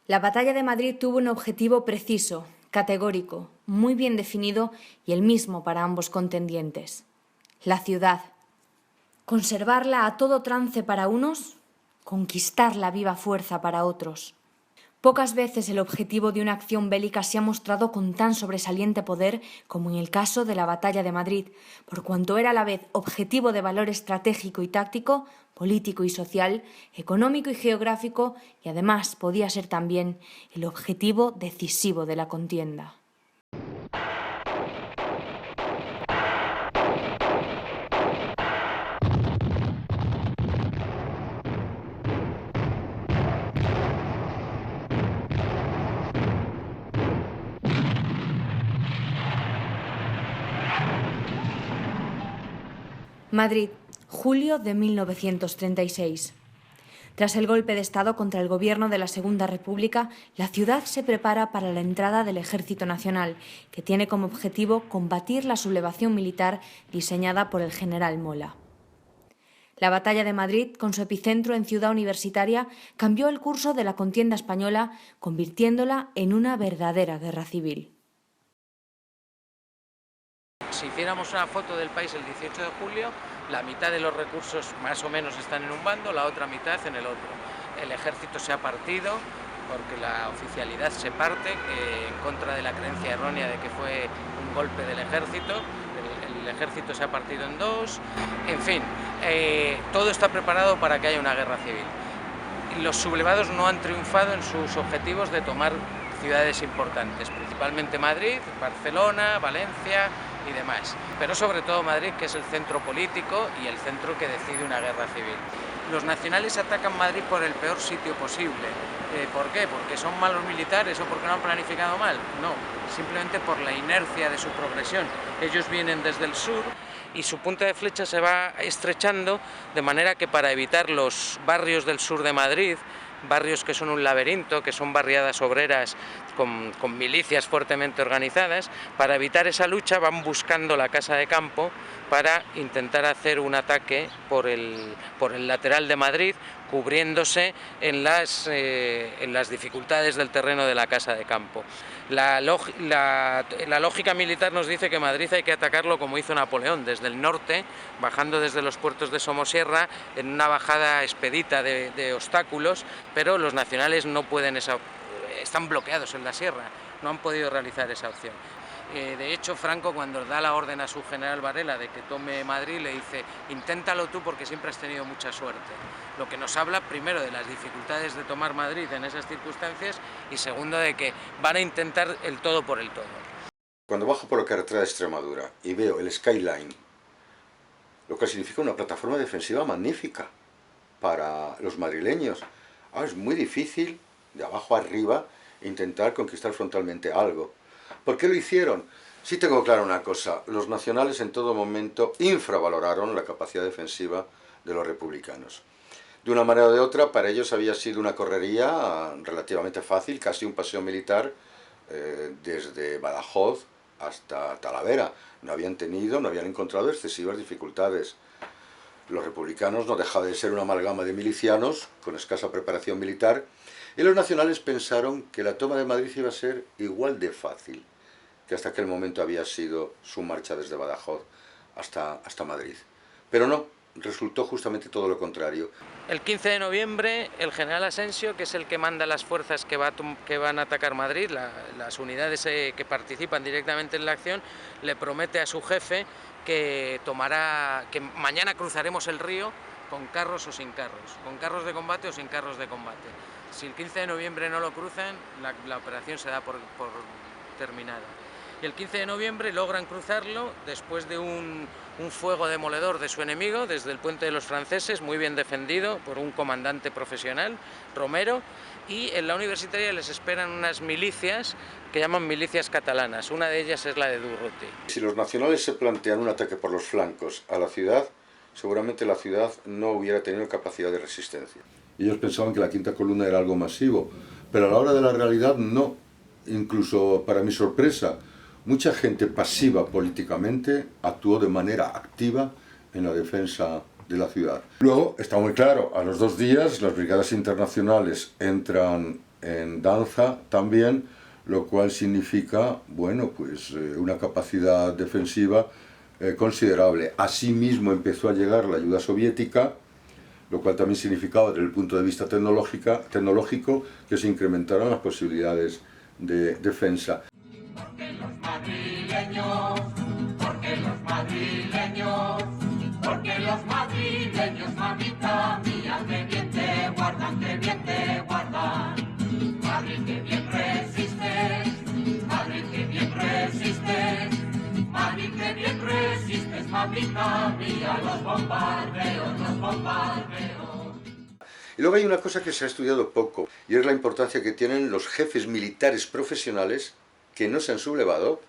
La batalla de Madrid tuvo un objetivo preciso, categórico, muy bien definido y el mismo para ambos contendientes: la ciudad. Conservarla a todo trance para unos, conquistarla a viva fuerza para otros. Pocas veces el objetivo de una acción bélica se ha mostrado con tan sobresaliente poder como en el caso de la Batalla de Madrid, por cuanto era a la vez objetivo de valor estratégico y táctico, político y social, económico y geográfico, y además podía ser también el objetivo decisivo de la contienda. Madrid, julio de 1936. Tras el golpe de Estado contra el gobierno de la Segunda República, la ciudad se prepara para la entrada del Ejército Nacional, que tiene como objetivo combatir la sublevación militar diseñada por el general Mola. La batalla de Madrid, con su epicentro en Ciudad Universitaria, cambió el curso de la contienda española, convirtiéndola en una verdadera guerra civil. Si hiciéramos una foto del país el 18 de julio, la mitad de los recursos más o menos están en un bando, la otra mitad en el otro. El ejército se ha partido porque la oficialidad se parte en contra de la creencia errónea de que fue un golpe del ejército. El ejército se ha partido en dos. En fin, todo está preparado para que haya una guerra civil. Los sublevados no han triunfado en sus objetivos de tomar ciudades importantes, principalmente Madrid, Barcelona, Valencia y demás, pero sobre todo Madrid, que es el centro político y el centro que decide una guerra civil. Los nacionales atacan Madrid por el peor sitio posible. ¿Por qué? ¿Porque son malos militares o porque no han planificado mal? No, simplemente por la inercia de su progresión. Ellos vienen desde el sur y su punta de flecha se va estrechando, de manera que para evitar los barrios del sur de Madrid, barrios que son un laberinto, que son barriadas obreras con milicias fuertemente organizadas, para evitar esa lucha van buscando la casa de campo para intentar hacer un ataque por el lateral de Madrid, cubriéndose en las dificultades del terreno de la casa de campo. La lógica militar nos dice que Madrid hay que atacarlo como hizo Napoleón, desde el norte, bajando desde los puertos de Somosierra, en una bajada expedita de obstáculos, pero los nacionales no pueden, están bloqueados en la sierra, no han podido realizar esa opción. De hecho, Franco, cuando da la orden a su general Varela de que tome Madrid, le dice: inténtalo tú porque siempre has tenido mucha suerte. Lo que nos habla, primero, de las dificultades de tomar Madrid en esas circunstancias, y segundo, de que van a intentar el todo por el todo. Cuando bajo por la carretera de Extremadura y veo el Skyline, lo que significa una plataforma defensiva magnífica para los madrileños. Es muy difícil, de abajo a arriba, intentar conquistar frontalmente algo. ¿Por qué lo hicieron? Sí tengo clara una cosa: los nacionales en todo momento infravaloraron la capacidad defensiva de los republicanos. De una manera o de otra, para ellos había sido una correría relativamente fácil, casi un paseo militar, desde Badajoz hasta Talavera. No habían encontrado excesivas dificultades. Los republicanos no dejaban de ser una amalgama de milicianos con escasa preparación militar, y los nacionales pensaron que la toma de Madrid iba a ser igual de fácil que hasta aquel momento había sido su marcha desde Badajoz hasta Madrid. Pero no, resultó justamente todo lo contrario. El 15 de noviembre, el general Asensio, que es el que manda las fuerzas que van a atacar Madrid, las unidades que participan directamente en la acción, le promete a su jefe que mañana cruzaremos el río con carros o sin carros, con carros de combate o sin carros de combate. Si el 15 de noviembre no lo cruzan, la operación se da por terminada. Y el 15 de noviembre logran cruzarlo después de un fuego demoledor de su enemigo desde el puente de los franceses, muy bien defendido por un comandante profesional, Romero, y en la universitaria les esperan unas milicias que llaman milicias catalanas. Una de ellas es la de Durruti. Si los nacionales se plantean un ataque por los flancos a la ciudad, seguramente la ciudad no hubiera tenido capacidad de resistencia. Ellos pensaban que la quinta columna era algo masivo, pero a la hora de la realidad no. Incluso para mi sorpresa, mucha gente pasiva políticamente actuó de manera activa en la defensa de la ciudad. Luego, está muy claro, a los 2 días las brigadas internacionales entran en danza también, lo cual significa, bueno, pues una capacidad defensiva considerable. Asimismo empezó a llegar la ayuda soviética, lo cual también significaba desde el punto de vista tecnológico que se incrementaron las posibilidades de defensa. Porque los madrileños, porque los madrileños, porque los madrileños, mamita mía, que bien te guardan, que bien te guardan. Madrid, que bien resistes, Madrid, que bien resistes, Madrid, que bien resistes, mamita mía, los bombardeos, los bombardeos. Y luego hay una cosa que se ha estudiado poco, y es la importancia que tienen los jefes militares profesionales que no se han sublevado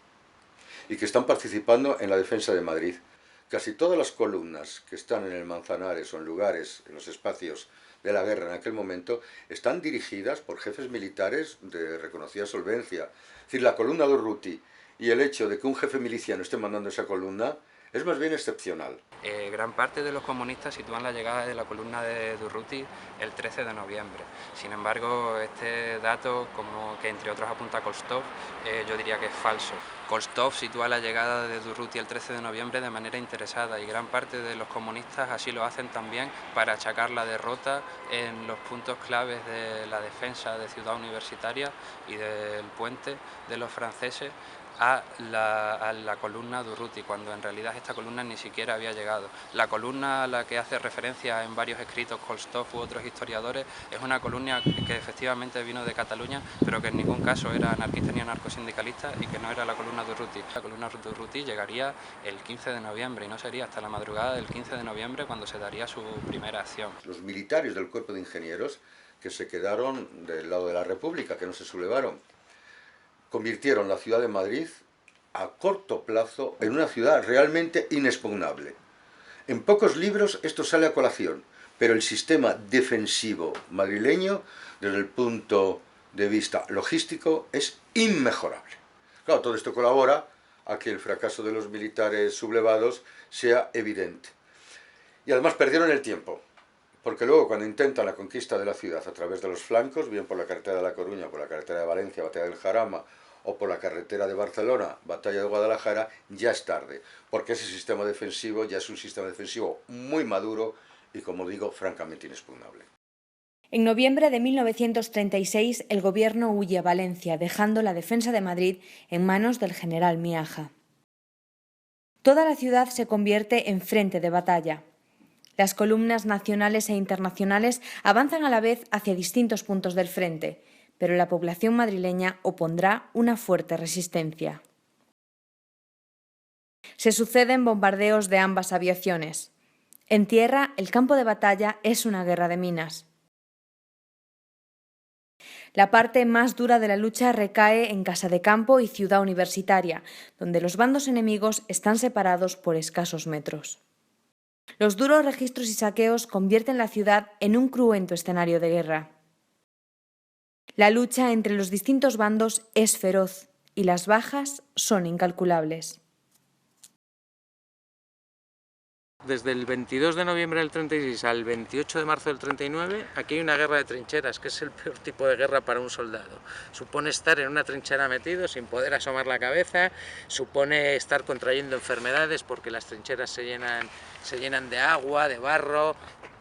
y que están participando en la defensa de Madrid. Casi todas las columnas que están en el Manzanares o en lugares, en los espacios de la guerra en aquel momento, están dirigidas por jefes militares de reconocida solvencia. Es decir, la columna de Urruti y el hecho de que un jefe miliciano esté mandando esa columna es más bien excepcional. Gran parte de los comunistas sitúan la llegada de la columna de Durruti el 13 de noviembre. Sin embargo, este dato, como que entre otros apunta Kolstov, yo diría que es falso. Kolstov sitúa la llegada de Durruti el 13 de noviembre de manera interesada y gran parte de los comunistas así lo hacen también para achacar la derrota en los puntos claves de la defensa de Ciudad Universitaria y del puente de los franceses a la columna Durruti, cuando en realidad esta columna ni siquiera había llegado. La columna a la que hace referencia en varios escritos Kolstov u otros historiadores es una columna que efectivamente vino de Cataluña, pero que en ningún caso era anarquista ni anarcosindicalista y que no era la columna Durruti. La columna Durruti llegaría el 15 de noviembre y no sería hasta la madrugada del 15 de noviembre cuando se daría su primera acción. Los militares del cuerpo de ingenieros que se quedaron del lado de la República, que no se sublevaron, convirtieron la ciudad de Madrid a corto plazo en una ciudad realmente inexpugnable. En pocos libros esto sale a colación, pero el sistema defensivo madrileño, desde el punto de vista logístico, es inmejorable. Claro, todo esto colabora a que el fracaso de los militares sublevados sea evidente. Y además perdieron el tiempo, porque luego cuando intentan la conquista de la ciudad a través de los flancos, bien por la carretera de La Coruña, por la carretera de Valencia, Batalla del Jarama, o por la carretera de Barcelona, Batalla de Guadalajara, ya es tarde, porque ese sistema defensivo ya es un sistema defensivo muy maduro y, como digo, francamente inexpugnable. En noviembre de 1936 el gobierno huye a Valencia, dejando la defensa de Madrid en manos del general Miaja. Toda la ciudad se convierte en frente de batalla. Las columnas nacionales e internacionales avanzan a la vez hacia distintos puntos del frente, pero la población madrileña opondrá una fuerte resistencia. Se suceden bombardeos de ambas aviaciones. En tierra, el campo de batalla es una guerra de minas. La parte más dura de la lucha recae en Casa de Campo y Ciudad Universitaria, donde los bandos enemigos están separados por escasos metros. Los duros registros y saqueos convierten la ciudad en un cruento escenario de guerra. La lucha entre los distintos bandos es feroz y las bajas son incalculables. Desde el 22 de noviembre del 36 al 28 de marzo del 39, aquí hay una guerra de trincheras, que es el peor tipo de guerra para un soldado. Supone estar en una trinchera metido sin poder asomar la cabeza, supone estar contrayendo enfermedades porque las trincheras se llenan de agua, de barro.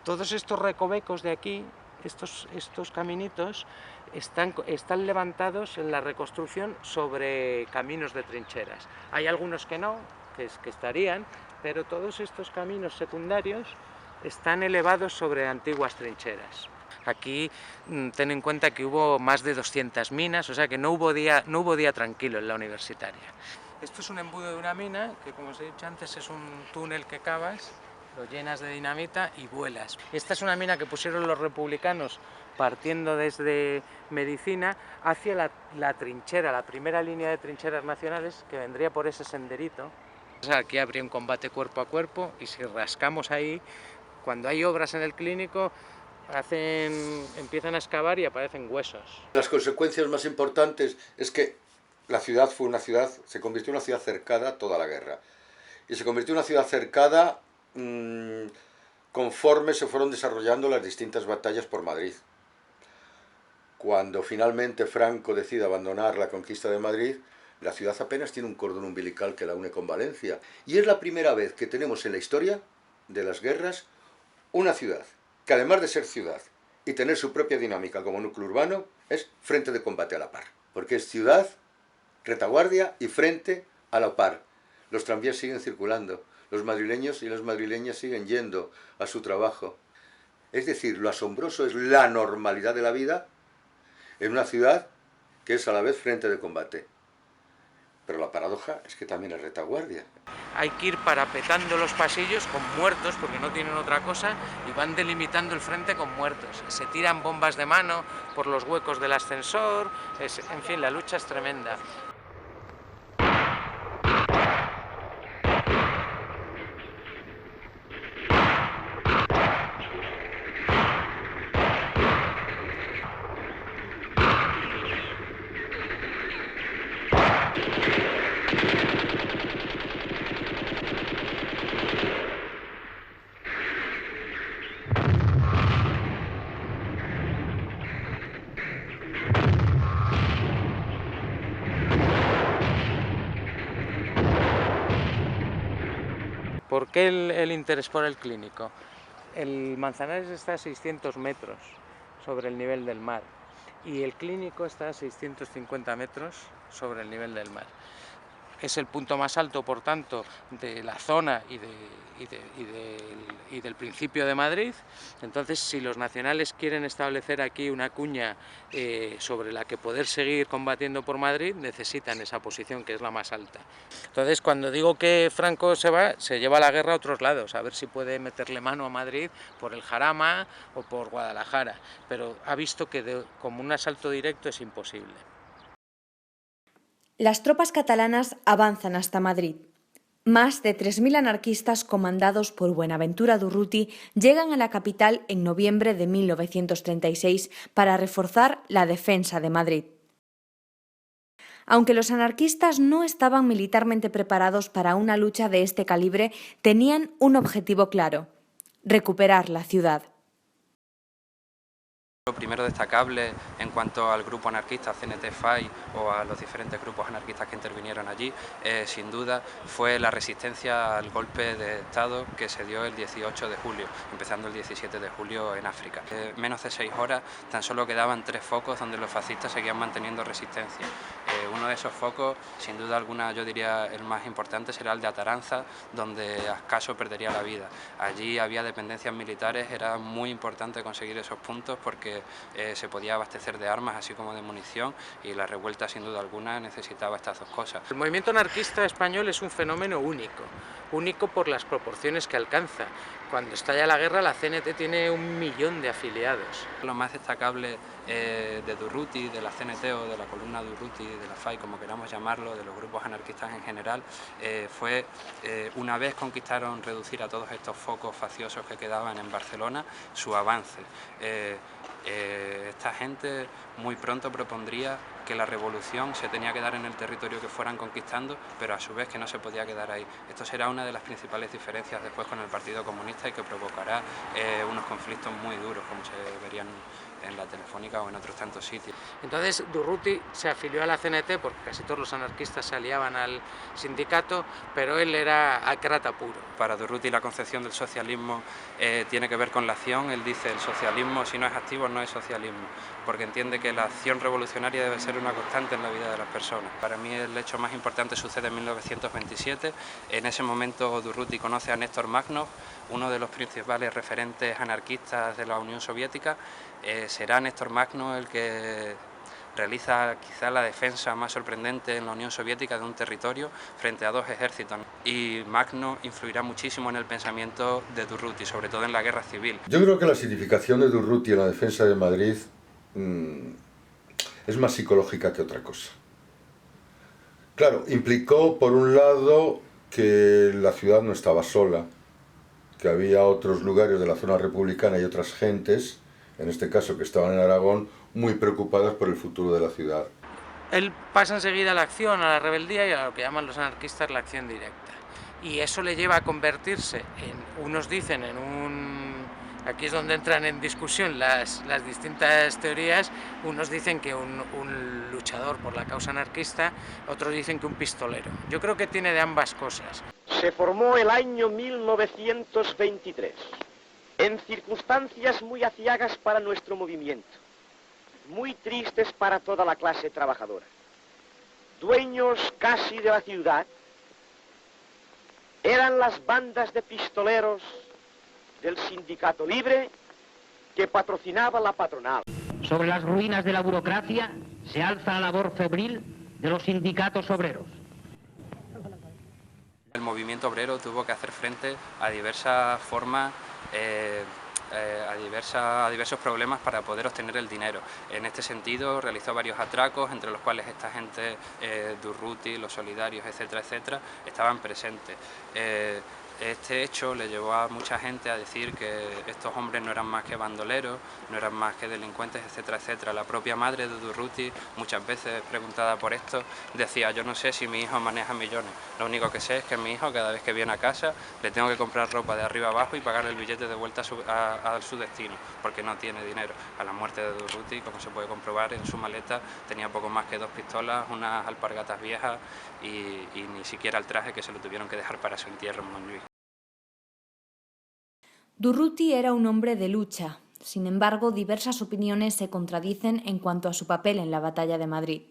Todos estos recovecos de aquí, estos caminitos, están levantados en la reconstrucción sobre caminos de trincheras. Hay algunos que no, que estarían, pero todos estos caminos secundarios están elevados sobre antiguas trincheras. Aquí ten en cuenta que hubo más de 200 minas, o sea que no hubo día tranquilo en la universitaria. Esto es un embudo de una mina, que como os he dicho antes es un túnel que cavas, lo llenas de dinamita y vuelas. Esta es una mina que pusieron los republicanos partiendo desde Medicina hacia la trinchera, la primera línea de trincheras nacionales que vendría por ese senderito. Aquí habría un combate cuerpo a cuerpo y si rascamos ahí, cuando hay obras en el clínico, empiezan a excavar y aparecen huesos. Las consecuencias más importantes es que la ciudad se convirtió en una ciudad cercada toda la guerra. Y se convirtió en una ciudad cercada conforme se fueron desarrollando las distintas batallas por Madrid. Cuando finalmente Franco decide abandonar la conquista de Madrid, la ciudad apenas tiene un cordón umbilical que la une con Valencia. Y es la primera vez que tenemos en la historia de las guerras una ciudad que, además de ser ciudad y tener su propia dinámica como núcleo urbano, es frente de combate a la par. Porque es ciudad, retaguardia y frente a la par. Los tranvías siguen circulando, los madrileños y las madrileñas siguen yendo a su trabajo. Es decir, lo asombroso es la normalidad de la vida en una ciudad que es a la vez frente de combate. Pero la paradoja es que también es retaguardia. Hay que ir parapetando los pasillos con muertos, porque no tienen otra cosa, y van delimitando el frente con muertos. Se tiran bombas de mano por los huecos del ascensor, en fin, la lucha es tremenda. ¿Por qué el interés por el Clínico? El Manzanares está a 600 metros sobre el nivel del mar y el Clínico está a 650 metros sobre el nivel del mar. Es el punto más alto, por tanto, de la zona y del principio de Madrid. Entonces, si los nacionales quieren establecer aquí una cuña sobre la que poder seguir combatiendo por Madrid, necesitan esa posición, que es la más alta. Entonces, cuando digo que Franco se va, se lleva la guerra a otros lados, a ver si puede meterle mano a Madrid por el Jarama o por Guadalajara, pero ha visto que como un asalto directo es imposible. Las tropas catalanas avanzan hasta Madrid. Más de 3.000 anarquistas comandados por Buenaventura Durruti llegan a la capital en noviembre de 1936 para reforzar la defensa de Madrid. Aunque los anarquistas no estaban militarmente preparados para una lucha de este calibre, tenían un objetivo claro: recuperar la ciudad. Lo primero destacable en cuanto al grupo anarquista CNT-FAI o a los diferentes grupos anarquistas que intervinieron allí, sin duda, fue la resistencia al golpe de Estado que se dio el 18 de julio, empezando el 17 de julio en África. Menos de 6 horas, tan solo quedaban 3 focos donde los fascistas seguían manteniendo resistencia. Uno de esos focos, sin duda alguna, yo diría el más importante, será el de Ataranza, donde Ascaso perdería la vida. Allí había dependencias militares, era muy importante conseguir esos puntos porque se podía abastecer de armas así como de munición, y la revuelta sin duda alguna necesitaba estas dos cosas. El movimiento anarquista español es un fenómeno único por las proporciones que alcanza. Cuando estalla la guerra, la CNT tiene 1 millón de afiliados. Lo más destacable de Durruti, de la CNT o de la columna Durruti, de la FAI, como queramos llamarlo, de los grupos anarquistas en general, fue una vez conquistaron reducir a todos estos focos facciosos que quedaban en Barcelona, su avance. Esta gente muy pronto propondría que la revolución se tenía que dar en el territorio que fueran conquistando, pero a su vez que no se podía quedar ahí. Esto será una de las principales diferencias después con el Partido Comunista y que provocará unos conflictos muy duros, como se verían en la Telefónica o en otros tantos sitios. Entonces Durruti se afilió a la CNT porque casi todos los anarquistas se aliaban al sindicato, pero él era acrata puro. Para Durruti la concepción del socialismo tiene que ver con la acción. Él dice: el socialismo, si no es activo, no es socialismo, porque entiende que la acción revolucionaria debe ser una constante en la vida de las personas. Para mí el hecho más importante sucede en 1927. En ese momento Durruti conoce a Néstor Machno, uno de los principales referentes anarquistas de la Unión Soviética. Será Néstor Machno el que realiza quizá la defensa más sorprendente en la Unión Soviética de un territorio frente a 2 ejércitos. Y Machno influirá muchísimo en el pensamiento de Durruti, sobre todo en la guerra civil. Yo creo que la significación de Durruti en la defensa de Madrid es más psicológica que otra cosa. Claro, implicó por un lado que la ciudad no estaba sola, que había otros lugares de la zona republicana y otras gentes, en este caso que estaban en Aragón, muy preocupadas por el futuro de la ciudad. Él pasa enseguida a la acción, a la rebeldía y a lo que llaman los anarquistas la acción directa. Y eso le lleva a convertirse en, unos dicen, en un Aquí es donde entran en discusión las distintas teorías. Unos dicen que un luchador por la causa anarquista, otros dicen que un pistolero. Yo creo que tiene de ambas cosas. Se formó el año 1923, en circunstancias muy aciagas para nuestro movimiento, muy tristes para toda la clase trabajadora. Dueños casi de la ciudad eran las bandas de pistoleros del Sindicato Libre que patrocinaba la patronal. Sobre las ruinas de la burocracia se alza la labor febril de los sindicatos obreros. El movimiento obrero tuvo que hacer frente a diversas formas, a diversos problemas para poder obtener el dinero. En este sentido realizó varios atracos, entre los cuales esta gente, Durruti, los solidarios, etcétera, etcétera, estaban presentes. Este hecho le llevó a mucha gente a decir que estos hombres no eran más que bandoleros, no eran más que delincuentes, etcétera, etcétera. La propia madre de Durruti, muchas veces preguntada por esto, decía: yo no sé si mi hijo maneja millones, lo único que sé es que a mi hijo, cada vez que viene a casa, le tengo que comprar ropa de arriba abajo y pagarle el billete de vuelta a su destino, porque no tiene dinero. A la muerte de Durruti, como se puede comprobar, en su maleta tenía poco más que 2 pistolas, unas alpargatas viejas y ni siquiera el traje, que se lo tuvieron que dejar para su entierro en Montjuïc. Durruti era un hombre de lucha. Sin embargo, diversas opiniones se contradicen en cuanto a su papel en la batalla de Madrid.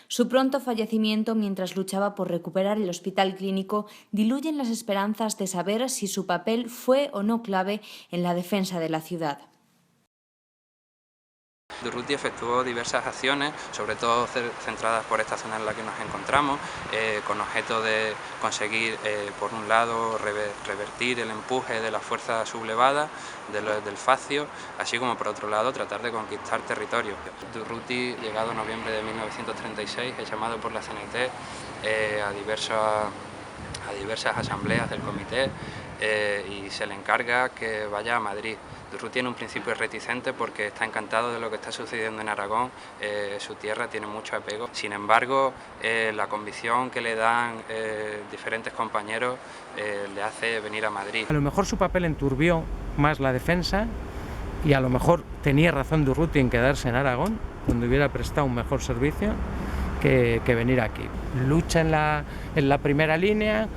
Su pronto fallecimiento mientras luchaba por recuperar el hospital clínico diluyen las esperanzas de saber si su papel fue o no clave en la defensa de la ciudad. Durruti efectuó diversas acciones, sobre todo centradas por esta zona en la que nos encontramos, con objeto de conseguir, por un lado, revertir el empuje de la fuerza sublevada del fascio, así como por otro lado tratar de conquistar territorio. Durruti, llegado noviembre de 1936, es llamado por la CNT a diversas asambleas del comité y se le encarga que vaya a Madrid. Durruti en un principio es reticente porque está encantado de lo que está sucediendo en Aragón, su tierra tiene mucho apego. Sin embargo, la convicción que le dan diferentes compañeros le hace venir a Madrid. A lo mejor su papel enturbió más la defensa y a lo mejor tenía razón Durruti en quedarse en Aragón, donde hubiera prestado un mejor servicio que venir aquí. Lucha en la primera línea,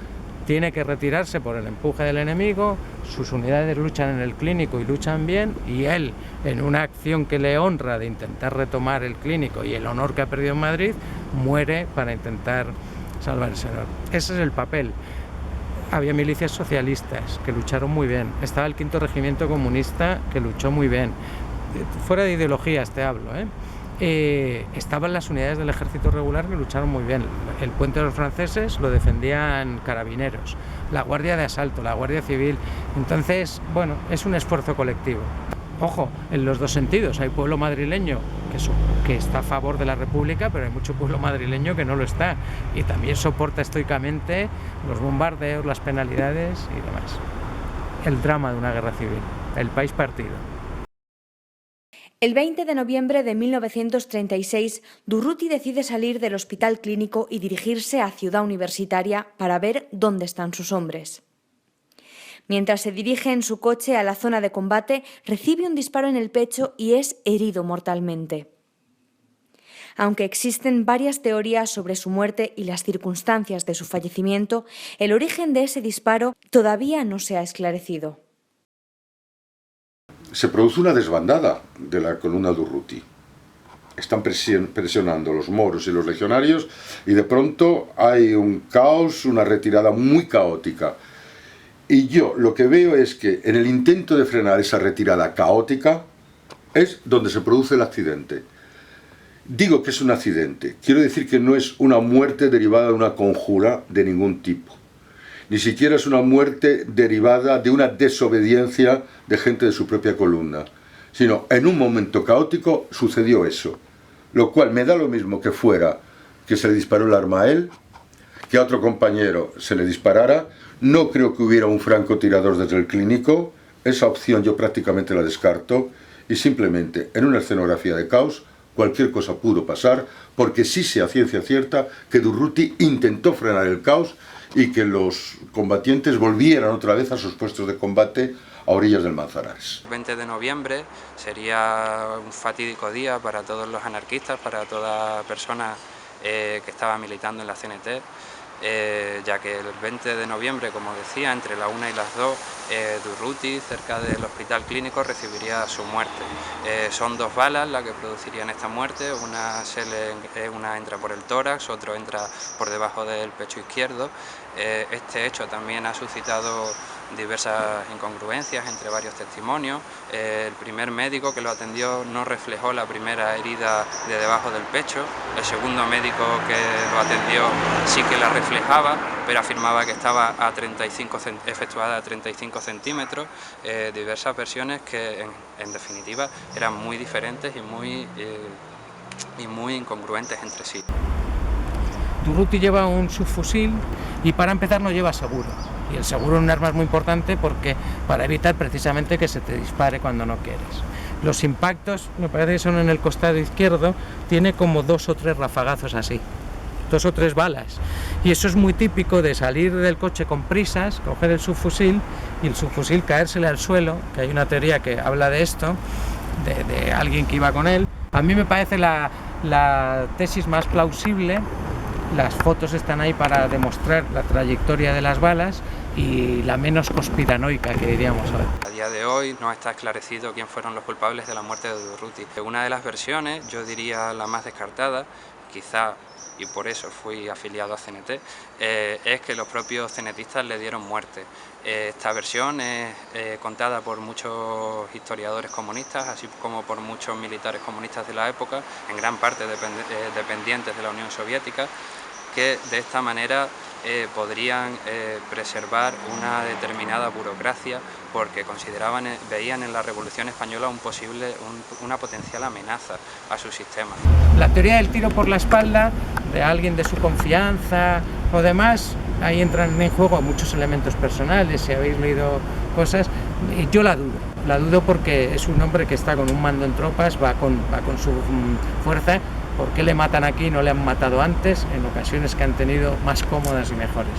tiene que retirarse por el empuje del enemigo, sus unidades luchan en el clínico y luchan bien, y él, en una acción que le honra de intentar retomar el clínico y el honor que ha perdido en Madrid, muere para intentar salvar ese honor. Ese es el papel. Había milicias socialistas que lucharon muy bien, estaba el 5º Regimiento Comunista que luchó muy bien, fuera de ideologías te hablo, estaban las unidades del ejército regular que lucharon muy bien. El puente de los franceses lo defendían carabineros, la guardia de asalto, la guardia civil. Entonces, bueno, es un esfuerzo colectivo. Ojo, en los dos sentidos. Hay pueblo madrileño que está a favor de la República, pero hay mucho pueblo madrileño que no lo está y también soporta estoicamente los bombardeos, las penalidades y demás. El drama de una guerra civil, el país partido. El 20 de noviembre de 1936, Durruti decide salir del hospital clínico y dirigirse a Ciudad Universitaria para ver dónde están sus hombres. Mientras se dirige en su coche a la zona de combate, recibe un disparo en el pecho y es herido mortalmente. Aunque existen varias teorías sobre su muerte y las circunstancias de su fallecimiento, el origen de ese disparo todavía no se ha esclarecido. Se produce una desbandada de la columna Durruti. Están presionando los moros y los legionarios y de pronto hay un caos, una retirada muy caótica. Y yo lo que veo es que en el intento de frenar esa retirada caótica es donde se produce el accidente. Digo que es un accidente, quiero decir que no es una muerte derivada de una conjura de ningún tipo. Ni siquiera es una muerte derivada de una desobediencia de gente de su propia columna, sino en un momento caótico sucedió eso, lo cual me da lo mismo que fuera que se le disparó el arma a él, que a otro compañero se le disparara. No creo que hubiera un francotirador desde el clínico, esa opción yo prácticamente la descarto, y simplemente en una escenografía de caos cualquier cosa pudo pasar, porque sí sé a ciencia cierta que Durruti intentó frenar el caos y que los combatientes volvieran otra vez a sus puestos de combate a orillas del Manzanares. El 20 de noviembre sería un fatídico día para todos los anarquistas, para toda persona que estaba militando en la CNT, ya que el 20 de noviembre, como decía, entre la 1 y las 2, Durruti, cerca del Hospital Clínico, recibiría su muerte. Son 2 balas las que producirían esta muerte, una entra por el tórax, otro entra por debajo del pecho izquierdo. Este hecho también ha suscitado diversas incongruencias entre varios testimonios. El primer médico que lo atendió no reflejó la primera herida de debajo del pecho, el segundo médico que lo atendió sí que la reflejaba, pero afirmaba que estaba efectuada a 35 centímetros, diversas versiones que en definitiva eran muy diferentes y muy incongruentes entre sí. Durruti lleva un subfusil y para empezar no lleva seguro. Y el seguro es un arma muy importante porque para evitar precisamente que se te dispare cuando no quieres. Los impactos, me parece que son en el costado izquierdo, tiene como 2 o 3 rafagazos así, 2 o 3 balas. Y eso es muy típico de salir del coche con prisas, coger el subfusil y el subfusil caérsele al suelo, que hay una teoría que habla de esto, de alguien que iba con él. A mí me parece la tesis más plausible. Las fotos están ahí para demostrar la trayectoria de las balas y la menos conspiranoica, que diríamos hoy. A día de hoy no está esclarecido quién fueron los culpables de la muerte de Durruti. Una de las versiones, yo diría la más descartada, quizá, y por eso fui afiliado a CNT, es que los propios cenetistas le dieron muerte. Esta versión es contada por muchos historiadores comunistas, así como por muchos militares comunistas de la época, en gran parte dependientes de la Unión Soviética, que de esta manera podrían preservar una determinada burocracia porque veían en la Revolución Española una potencial amenaza a su sistema. La teoría del tiro por la espalda de alguien de su confianza o demás, ahí entran en juego muchos elementos personales, si habéis leído cosas, yo la dudo porque es un hombre que está con un mando en tropas, va con su fuerza. ¿Por qué le matan aquí y no le han matado antes, en ocasiones que han tenido más cómodas y mejores?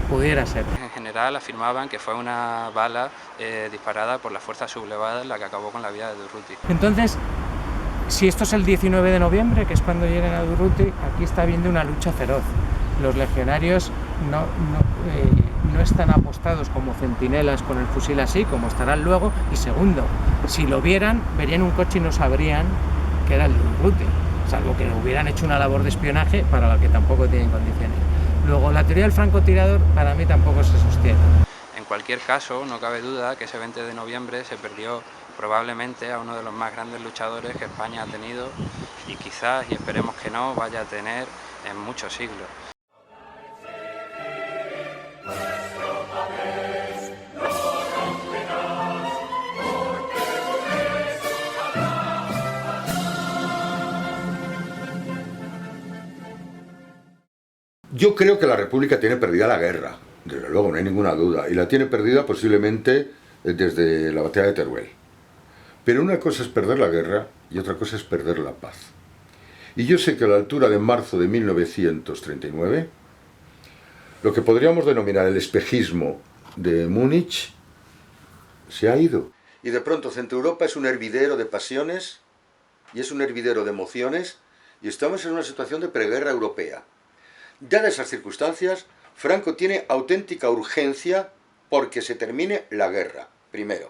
Pudiera ser. En general afirmaban que fue una bala disparada por las fuerzas sublevadas la que acabó con la vida de Durruti. Entonces, si esto es el 19 de noviembre, que es cuando llegan a Durruti, aquí está habiendo una lucha feroz. Los legionarios no están apostados como centinelas con el fusil así, como estarán luego. Y segundo, si lo vieran, verían un coche y no sabrían que era el Durruti, salvo que hubieran hecho una labor de espionaje para la que tampoco tienen condiciones. Luego, la teoría del francotirador para mí tampoco se sostiene. En cualquier caso, no cabe duda que ese 20 de noviembre se perdió probablemente a uno de los más grandes luchadores que España ha tenido y quizás, y esperemos que no, vaya a tener en muchos siglos. Yo creo que la República tiene perdida la guerra, desde luego, no hay ninguna duda, y la tiene perdida posiblemente desde la batalla de Teruel. Pero una cosa es perder la guerra y otra cosa es perder la paz. Y yo sé que a la altura de marzo de 1939, lo que podríamos denominar el espejismo de Múnich se ha ido. Y de pronto Centro Europa es un hervidero de pasiones y es un hervidero de emociones y estamos en una situación de preguerra europea. Dadas esas circunstancias, Franco tiene auténtica urgencia porque se termine la guerra, primero,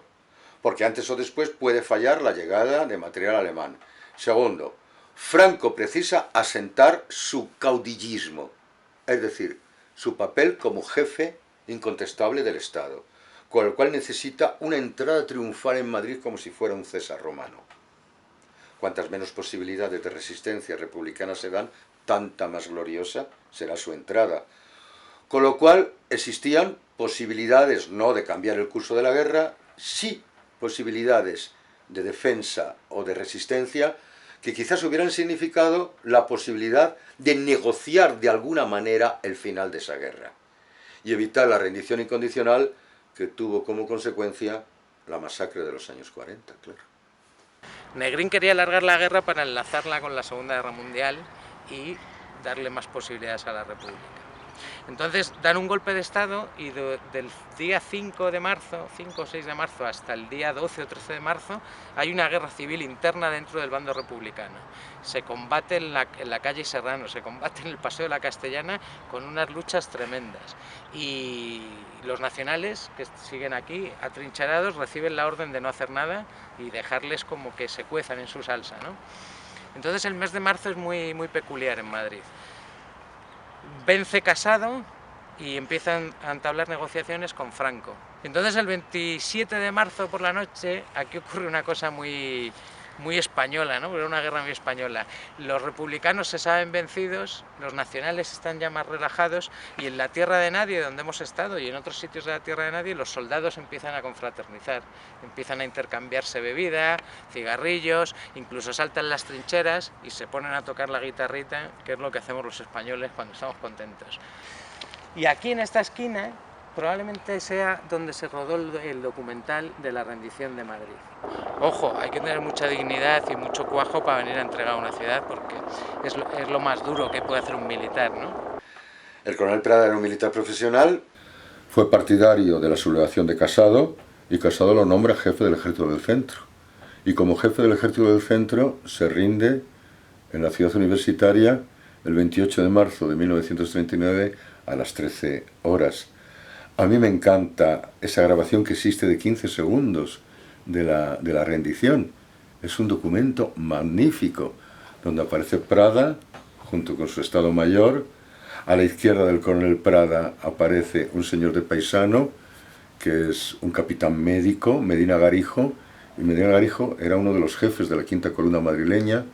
porque antes o después puede fallar la llegada de material alemán. Segundo, Franco precisa asentar su caudillismo, es decir, su papel como jefe incontestable del Estado, con lo cual necesita una entrada triunfal en Madrid como si fuera un César romano. Cuantas menos posibilidades de resistencia republicana se dan, tanta más gloriosa será su entrada. Con lo cual existían posibilidades no de cambiar el curso de la guerra, sí posibilidades de defensa o de resistencia que quizás hubieran significado la posibilidad de negociar de alguna manera el final de esa guerra y evitar la rendición incondicional que tuvo como consecuencia la masacre de los años 40, claro. Negrín quería alargar la guerra para enlazarla con la Segunda Guerra Mundial y darle más posibilidades a la República. Entonces dan un golpe de Estado y del día 5 de marzo, 5 o 6 de marzo hasta el día 12 o 13 de marzo hay una guerra civil interna dentro del bando republicano. Se combate en la calle Serrano, se combate en el Paseo de la Castellana con unas luchas tremendas. Y los nacionales que siguen aquí atrincherados reciben la orden de no hacer nada y dejarles como que se cuezan en su salsa, ¿no? Entonces el mes de marzo es muy peculiar en Madrid. Vence Casado y empiezan a entablar negociaciones con Franco. Entonces el 27 de marzo por la noche aquí ocurre una cosa muy española, ¿no? Era una guerra muy española. Los republicanos se saben vencidos, los nacionales están ya más relajados y en la Tierra de Nadie, donde hemos estado, y en otros sitios de la Tierra de Nadie, los soldados empiezan a confraternizar, empiezan a intercambiarse bebida, cigarrillos, incluso saltan las trincheras y se ponen a tocar la guitarrita, que es lo que hacemos los españoles cuando estamos contentos. Y aquí en esta esquina probablemente sea donde se rodó el documental de la rendición de Madrid. Ojo, hay que tener mucha dignidad y mucho cuajo para venir a entregar una ciudad, porque es lo más duro que puede hacer un militar, ¿no? El coronel Prada era un militar profesional, fue partidario de la sublevación de Casado, y Casado lo nombra jefe del Ejército del Centro. Y como jefe del Ejército del Centro se rinde en la ciudad universitaria el 28 de marzo de 1939 a las 13 horas. A mí me encanta esa grabación que existe de 15 segundos de la rendición. Es un documento magnífico, donde aparece Prada junto con su Estado Mayor. A la izquierda del coronel Prada aparece un señor de paisano, que es un capitán médico, Medina Garijo, y Medina Garijo era uno de los jefes de la quinta columna madrileña,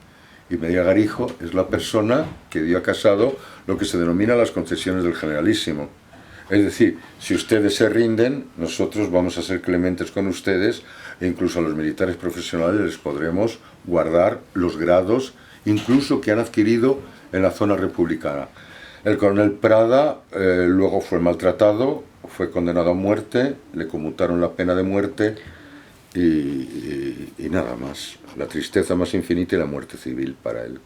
y Medina Garijo es la persona que dio a Casado lo que se denomina las concesiones del Generalísimo. Es decir, si ustedes se rinden, nosotros vamos a ser clementes con ustedes, e incluso a los militares profesionales les podremos guardar los grados, incluso que han adquirido en la zona republicana. El coronel Prada luego fue maltratado, fue condenado a muerte, le conmutaron la pena de muerte y nada más. La tristeza más infinita y la muerte civil para él.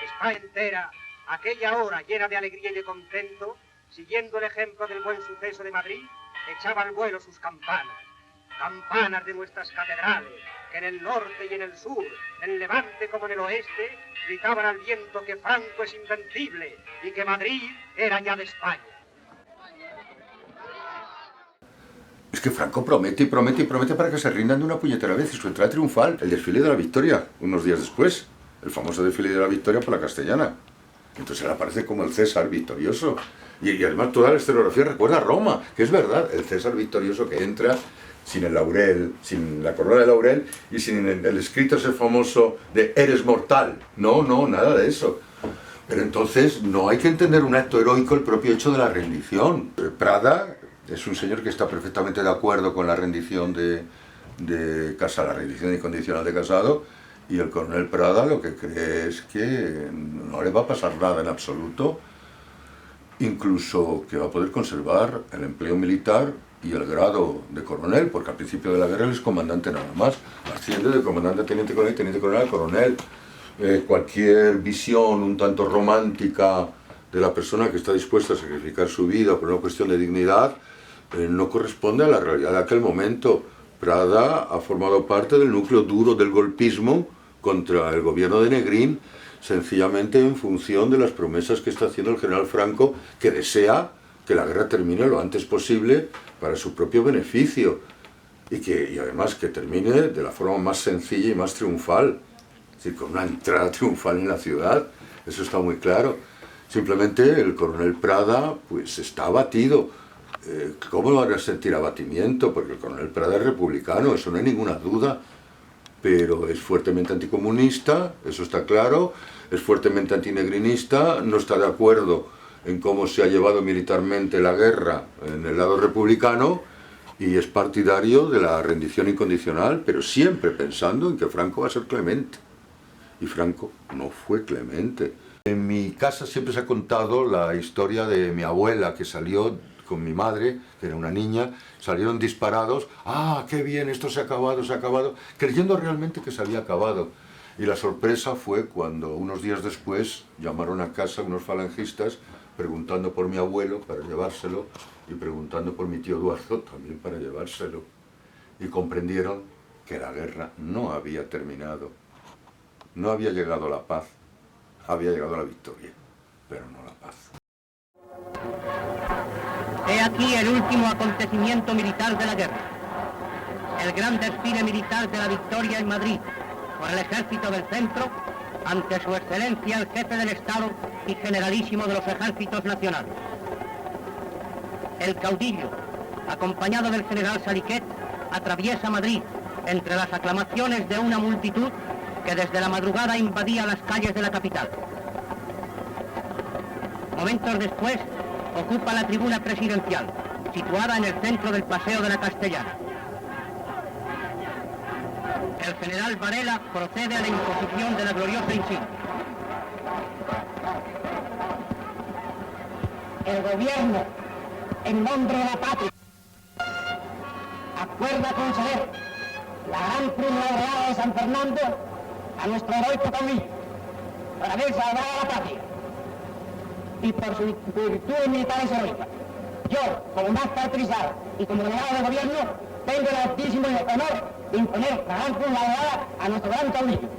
Está entera aquella hora llena de alegría y de contento, siguiendo el ejemplo del buen suceso de Madrid, echaba al vuelo sus campanas, campanas de nuestras catedrales, que en el norte y en el sur, en el levante como en el oeste, gritaban al viento que Franco es invencible y que Madrid era ya de España. Es que Franco promete y promete y promete para que se rindan de una puñetera vez, y su entrada triunfal, el desfile de la Victoria, unos días después, el famoso desfile de la Victoria por la Castellana. Entonces él aparece como el César victorioso. Y además toda la escenografía recuerda a Roma, que es verdad, el César victorioso que entra sin el laurel, sin la corona de laurel y sin el escrito ese famoso de "eres mortal". No, nada de eso. Pero entonces no hay que entender un acto heroico el propio hecho de la rendición. Prada es un señor que está perfectamente de acuerdo con la rendición de Casado, la rendición incondicional de Casado, y el coronel Prada lo que cree es que no le va a pasar nada en absoluto, incluso que va a poder conservar el empleo militar y el grado de coronel, porque al principio de la guerra él es comandante nada más, asciende de comandante a teniente coronel a coronel. Cualquier visión un tanto romántica de la persona que está dispuesta a sacrificar su vida por una cuestión de dignidad no corresponde a la realidad de aquel momento. Prada ha formado parte del núcleo duro del golpismo contra el gobierno de Negrín, sencillamente en función de las promesas que está haciendo el general Franco, que desea que la guerra termine lo antes posible para su propio beneficio y además que termine de la forma más sencilla y más triunfal, es decir, con una entrada triunfal en la ciudad. Eso está muy claro. Simplemente el coronel Prada pues está abatido. ¿Cómo van a sentir abatimiento? Porque el coronel Prada es republicano, eso no hay ninguna duda, pero es fuertemente anticomunista, eso está claro, es fuertemente antinegrinista, no está de acuerdo en cómo se ha llevado militarmente la guerra en el lado republicano y es partidario de la rendición incondicional, pero siempre pensando en que Franco va a ser clemente. Y Franco no fue clemente. En mi casa siempre se ha contado la historia de mi abuela, que salió con mi madre, que era una niña, salieron disparados. ¡Ah, qué bien! Esto se ha acabado, creyendo realmente que se había acabado. Y la sorpresa fue cuando unos días después llamaron a casa unos falangistas preguntando por mi abuelo para llevárselo y preguntando por mi tío Eduardo también para llevárselo. Y comprendieron que la guerra no había terminado. No había llegado la paz, había llegado la victoria, pero no la paz. He aquí el último acontecimiento militar de la guerra. El gran desfile militar de la victoria en Madrid por el Ejército del Centro ante su excelencia el jefe del Estado y generalísimo de los ejércitos nacionales. El caudillo, acompañado del general Saliquet, atraviesa Madrid entre las aclamaciones de una multitud que desde la madrugada invadía las calles de la capital. Momentos después, ocupa la tribuna presidencial, situada en el centro del Paseo de la Castellana. El general Varela procede a la imposición de la gloriosa insignia. El gobierno, en nombre de la patria, acuerda conceder la gran cruz laureada de San Fernando a nuestro heroico caudillo por haber salvado a la patria y por sus virtudes militares heroicas. Yo, como más caracterizado y como delegado de gobierno, tengo el altísimo honor de imponer la gran cruz laureada a nuestro gran caudillo.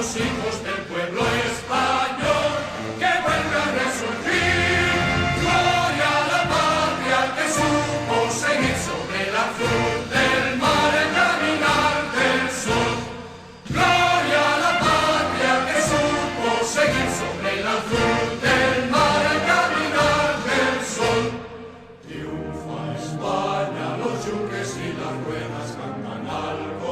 Hijos del pueblo español, que vuelve a resurgir. Gloria a la patria que supo seguir sobre el azul del mar el caminar del sol. Gloria a la patria que supo seguir sobre el azul del mar el caminar del sol. Triunfa España, los yunques y las ruedas cantan algo.